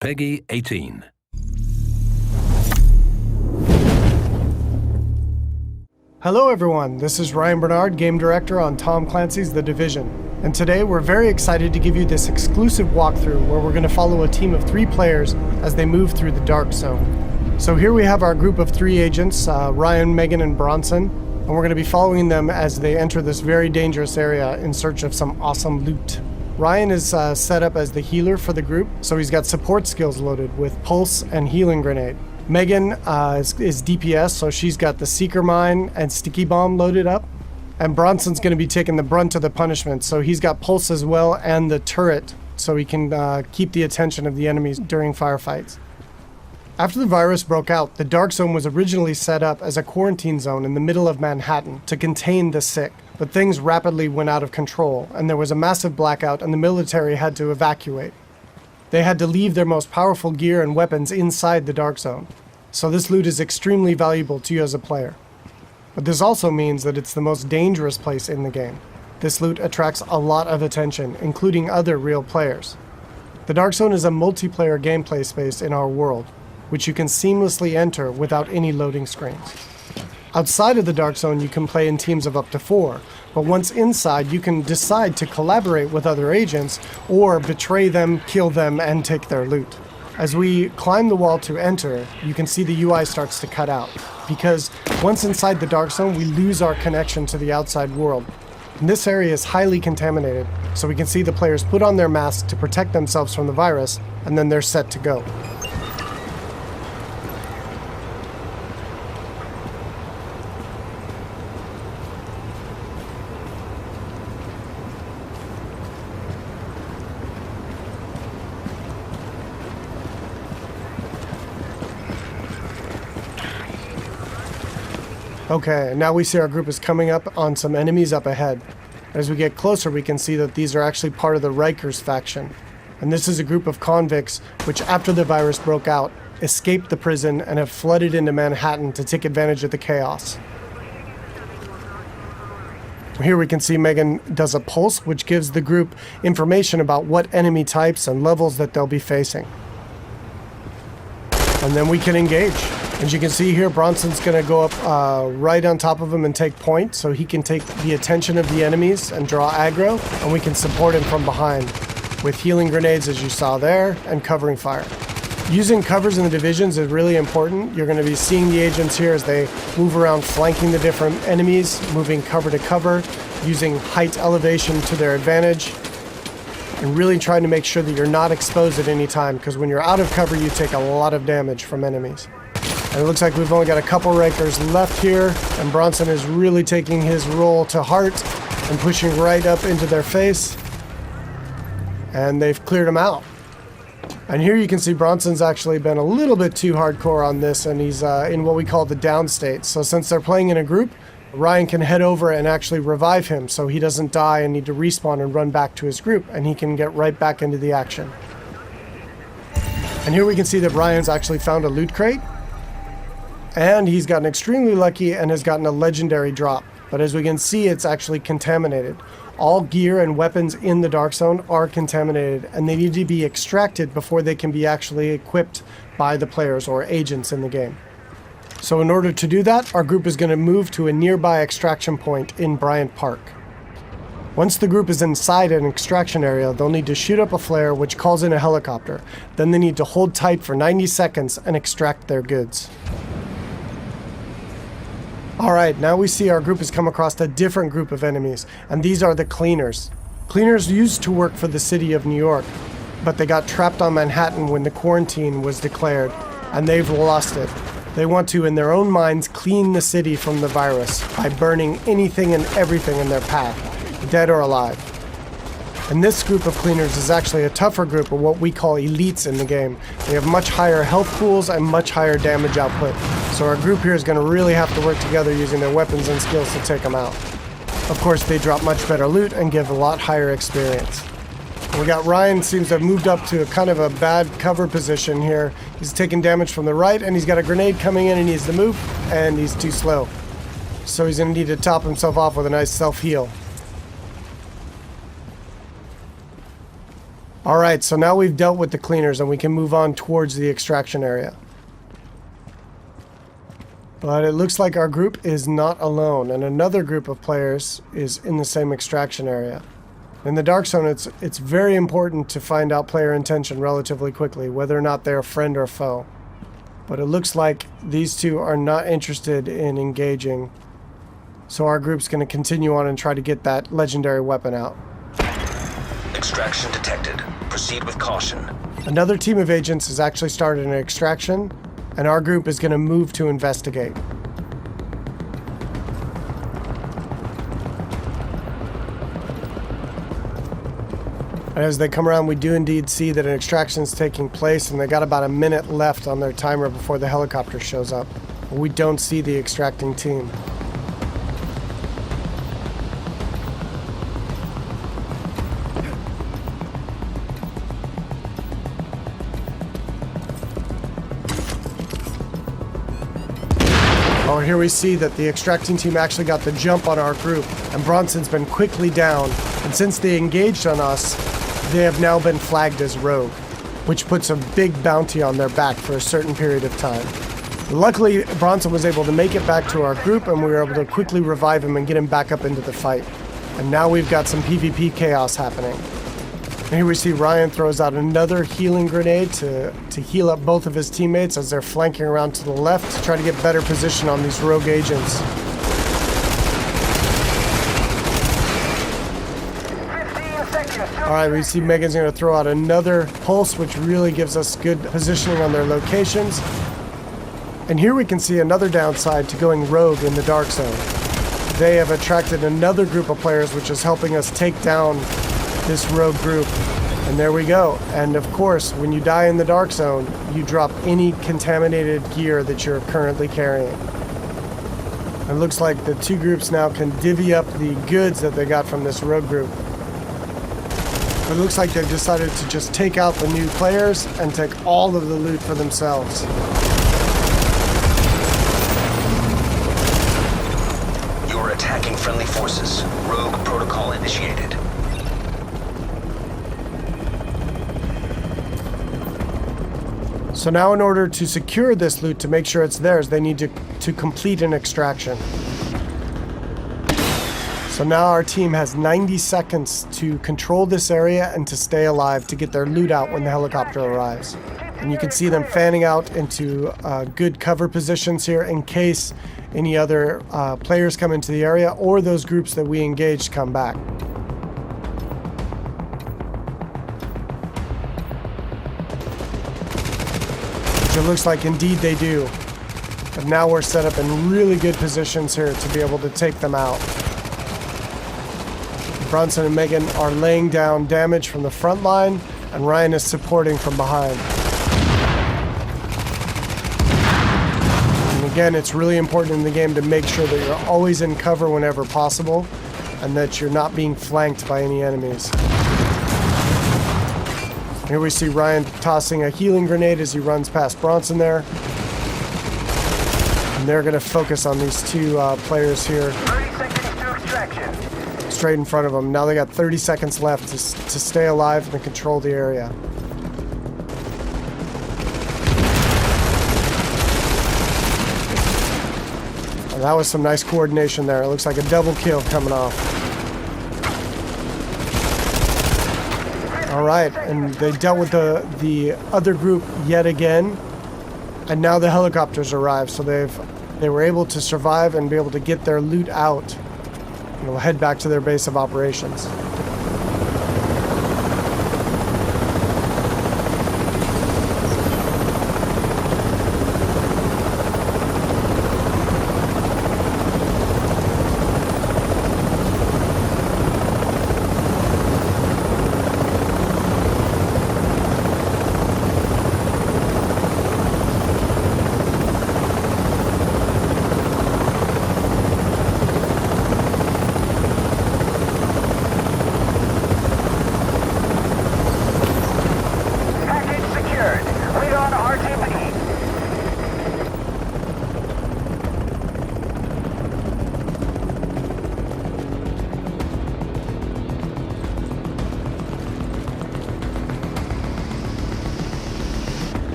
Peggy 18. Hello everyone, this is Ryan Bernard, Game Director on Tom Clancy's The Division. And today we're very excited to give you this exclusive walkthrough where we're going to follow a team of 3 players as they move through the Dark Zone. So here we have our group of 3 agents, Ryan, Megan, and Bronson, and we're going to be following them as they enter this very dangerous area in search of some awesome loot. Ryan is set up as the healer for the group, so he's got support skills loaded with Pulse and Healing Grenade. Megan is DPS, so she's got the Seeker Mine and Sticky Bomb loaded up. And Bronson's going to be taking the brunt of the punishment, so he's got Pulse as well and the turret, so he can keep the attention of the enemies during firefights. After the virus broke out, the Dark Zone was originally set up as a quarantine zone in the middle of Manhattan to contain the sick, but things rapidly went out of control, and there was a massive blackout and the military had to evacuate. They had to leave their most powerful gear and weapons inside the Dark Zone, so this loot is extremely valuable to you as a player. But this also means that it's the most dangerous place in the game. This loot attracts a lot of attention, including other real players. The Dark Zone is a multiplayer gameplay space in our world, which you can seamlessly enter without any loading screens. Outside of the Dark Zone, you can play in teams of up to 4, but once inside, you can decide to collaborate with other agents or betray them, kill them, and take their loot. As we climb the wall to enter, you can see the UI starts to cut out, because once inside the Dark Zone, we lose our connection to the outside world. And this area is highly contaminated, so we can see the players put on their masks to protect themselves from the virus, and then they're set to go. Okay, now we see our group is coming up on some enemies up ahead. As we get closer, we can see that these are actually part of the Rikers faction. And this is a group of convicts which, after the virus broke out, escaped the prison and have flooded into Manhattan to take advantage of the chaos. Here we can see Megan does a pulse, which gives the group information about what enemy types and levels that they'll be facing. And then we can engage. As you can see here, Bronson's going to go up right on top of him and take point, so he can take the attention of the enemies and draw aggro, and we can support him from behind with healing grenades, as you saw there, and covering fire. Using covers in the divisions is really important. You're going to be seeing the agents here as they move around flanking the different enemies, moving cover to cover, using height elevation to their advantage, and really trying to make sure that you're not exposed at any time, because when you're out of cover, you take a lot of damage from enemies. And it looks like we've only got a couple Rikers left here, and Bronson is really taking his role to heart and pushing right up into their face. And they've cleared him out. And here you can see Bronson's actually been a little bit too hardcore on this, and he's in what we call the down state. So since they're playing in a group, Ryan can head over and actually revive him so he doesn't die and need to respawn and run back to his group, and he can get right back into the action. And here we can see that Ryan's actually found a loot crate. And he's gotten extremely lucky and has gotten a legendary drop. But as we can see, it's actually contaminated. All gear and weapons in the Dark Zone are contaminated, and they need to be extracted before they can be actually equipped by the players or agents in the game. So in order to do that, our group is going to move to a nearby extraction point in Bryant Park. Once the group is inside an extraction area, they'll need to shoot up a flare which calls in a helicopter. Then they need to hold tight for 90 seconds and extract their goods. Alright, now we see our group has come across a different group of enemies, and these are the Cleaners. Cleaners used to work for the city of New York, but they got trapped on Manhattan when the quarantine was declared, and they've lost it. They want to, in their own minds, clean the city from the virus by burning anything and everything in their path, dead or alive. And this group of Cleaners is actually a tougher group of what we call elites in the game. They have much higher health pools and much higher damage output. So our group here is going to really have to work together using their weapons and skills to take them out. Of course, they drop much better loot and give a lot higher experience. We got Ryan seems to have moved up to a kind of a bad cover position here. He's taking damage from the right, and he's got a grenade coming in and he needs to move, and he's too slow. So he's going to need to top himself off with a nice self-heal. All right, so now we've dealt with the cleaners and we can move on towards the extraction area. But it looks like our group is not alone, and another group of players is in the same extraction area. In the dark zone, it's very important to find out player intention relatively quickly, whether or not they're a friend or foe. But it looks like these two are not interested in engaging, so our group's going to continue on and try to get that legendary weapon out. Extraction detected. Proceed with caution. Another team of agents has actually started an extraction, and our group is going to move to investigate. And as they come around, we do indeed see that an extraction is taking place, and they got about a minute left on their timer before the helicopter shows up. We don't see the extracting team. Oh, here we see that the extracting team actually got the jump on our group, and Bronson's been quickly down. And since they engaged on us, they have now been flagged as rogue, which puts a big bounty on their back for a certain period of time. Luckily, Bronson was able to make it back to our group, and we were able to quickly revive him and get him back up into the fight. And now we've got some PvP chaos happening. And here we see Ryan throws out another healing grenade to heal up both of his teammates as they're flanking around to the left to try to get better position on these rogue agents. 15 seconds. Alright, we see Megan's going to throw out another pulse, which really gives us good positioning on their locations. And here we can see another downside to going rogue in the dark zone. They have attracted another group of players, which is helping us take down this rogue group. And there we go. And of course, when you die in the dark zone, you drop any contaminated gear that you're currently carrying. It looks like the two groups now can divvy up the goods that they got from this rogue group. It looks like they've decided to just take out the new players and take all of the loot for themselves. You're attacking friendly forces. Rogue protocol initiated. So now in order to secure this loot, to make sure it's theirs, they need to complete an extraction. So now our team has 90 seconds to control this area and to stay alive to get their loot out when the helicopter arrives. And you can see them fanning out into good cover positions here in case any other players come into the area or those groups that we engaged come back. It looks like indeed they do. But now we're set up in really good positions here to be able to take them out. Bronson and Megan are laying down damage from the front line, and Ryan is supporting from behind. And again, it's really important in the game to make sure that you're always in cover whenever possible, and that you're not being flanked by any enemies. Here we see Ryan tossing a healing grenade as he runs past Bronson there. And they're going to focus on these two players here. 30 seconds to extraction. Straight in front of them. Now they got 30 seconds left to stay alive and control the area. And that was some nice coordination there. It looks like a double kill coming off. All right, and they dealt with the other group yet again, and now the helicopters arrived, so they were able to survive and be able to get their loot out, and will head back to their base of operations.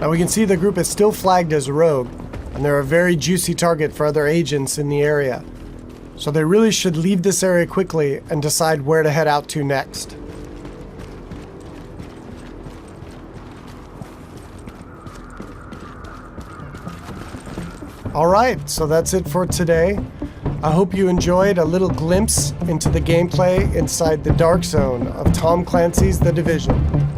Now we can see the group is still flagged as rogue, and they're a very juicy target for other agents in the area. So they really should leave this area quickly and decide where to head out to next. Alright, so that's it for today. I hope you enjoyed a little glimpse into the gameplay inside the dark zone of Tom Clancy's The Division.